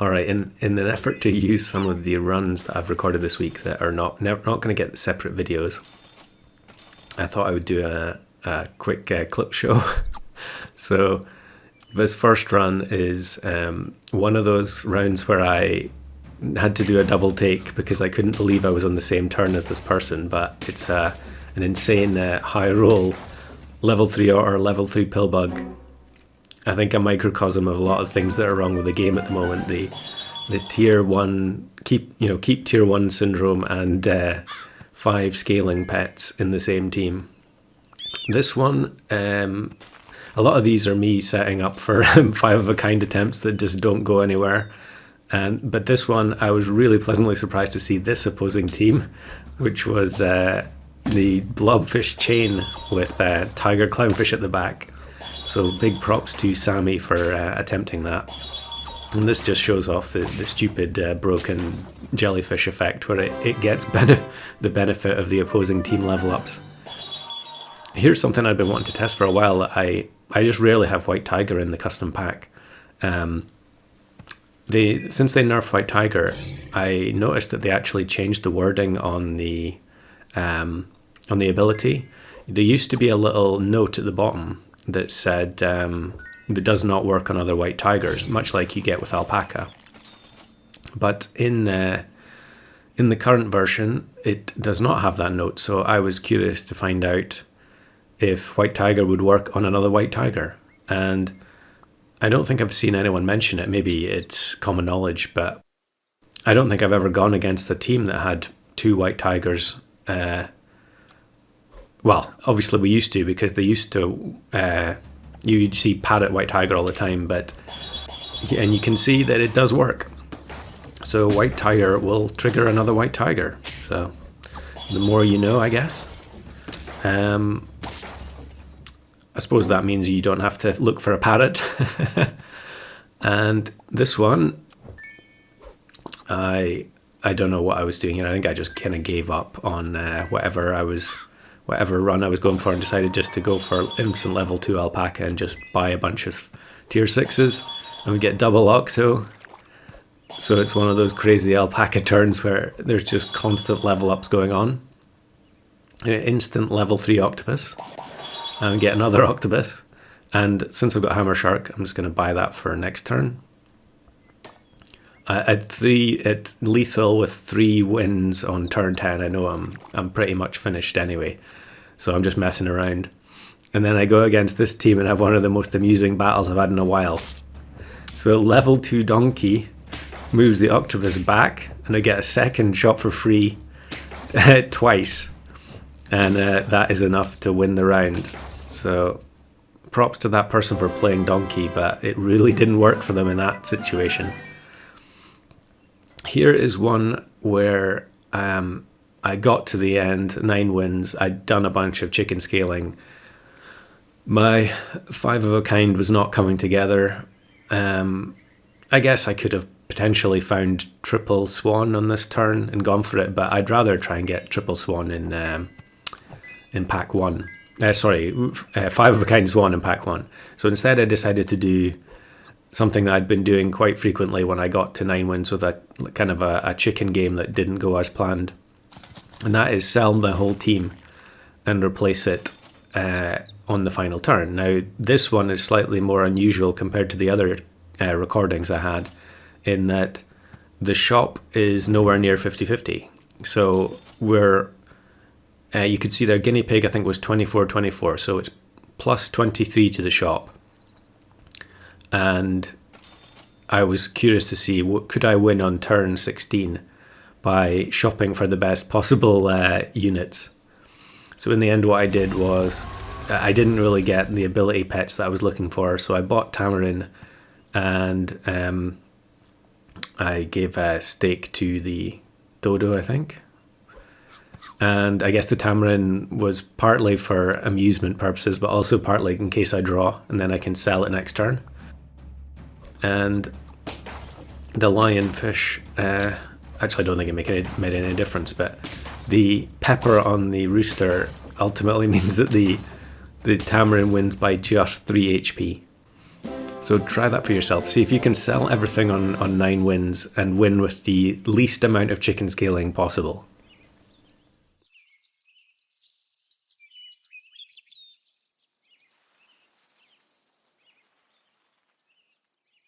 Alright, in an effort to use some of the runs that I've recorded this week that are not going to get separate videos, I thought I would do a quick clip show. So this first run is one of those rounds where I had to do a double take because I couldn't believe I was on the same turn as this person, but it's an insane high roll, level 3 or level 3 pill bug. I think a microcosm of a lot of things that are wrong with the game at the moment. The tier 1 keep tier 1 syndrome and 5 scaling pets in the same team. This one, a lot of these are me setting up for 5 of a kind attempts that just don't go anywhere. But this one, I was really pleasantly surprised to see this opposing team, which was the blobfish chain with tiger clownfish at the back. So big props to Sammy for attempting that. And this just shows off the stupid broken jellyfish effect where it gets the benefit of the opposing team level ups. Here's something I've been wanting to test for a while. I just rarely have White Tiger in the custom pack. Since they nerfed White Tiger, I noticed that they actually changed the wording on the ability. There used to be a little note at the bottom that said that does not work on other White Tigers, much like you get with Alpaca. But in the current version, it does not have that note, so I was curious to find out if White Tiger would work on another White Tiger. And I don't think I've seen anyone mention it. Maybe it's common knowledge, but I don't think I've ever gone against a team that had 2 White Tigers. Well, obviously we used to, because they used to, you'd see Parrot White Tiger all the time, and you can see that it does work. So White Tiger will trigger another White Tiger. So the more you know, I guess. I suppose that means you don't have to look for a parrot. And this one, I don't know what I was doing here. I think I just kind of gave up on whatever run I was going for and decided just to go for instant level 2 Alpaca and just buy a bunch of tier 6s and we get double Octo. So it's one of those crazy Alpaca turns where there's just constant level ups going on. Instant level 3 Octopus. And get another Octopus. And since I've got Hammer Shark, I'm just going to buy that for next turn. At lethal with 3 wins on turn 10, I know I'm pretty much finished anyway. So I'm just messing around. And then I go against this team and have one of the most amusing battles I've had in a while. So level 2 Donkey moves the Octopus back, and I get a second shot for free twice. And that is enough to win the round. So props to that person for playing Donkey, but it really didn't work for them in that situation. Here is one where I got to the end, 9 wins. I'd done a bunch of chicken scaling. My 5 of a kind was not coming together. I guess I could have potentially found triple swan on this turn and gone for it, but I'd rather try and get triple swan in pack 1. 5 of a kind swan in pack 1. So instead I decided to do something that I'd been doing quite frequently when I got to 9 wins with a kind of a chicken game that didn't go as planned. And that is sell the whole team and replace it on the final turn. Now this one is slightly more unusual compared to the other recordings I had, in that the shop is nowhere near 50-50. So you could see their guinea pig, I think, was 24-24, so it's plus 23 to the shop. And I was curious to see, could I win on turn 16 by shopping for the best possible units. So in the end, what I did was, I didn't really get the ability pets that I was looking for, so I bought Tamarin, and I gave a stake to the Dodo, I think. And I guess the Tamarin was partly for amusement purposes, but also partly in case I draw, and then I can sell it next turn. And the lionfish, actually I don't think it made any difference, but the pepper on the rooster ultimately means that the Tamarin wins by just 3 HP. So try that for yourself. See if you can sell everything on 9 wins and win with the least amount of chicken scaling possible.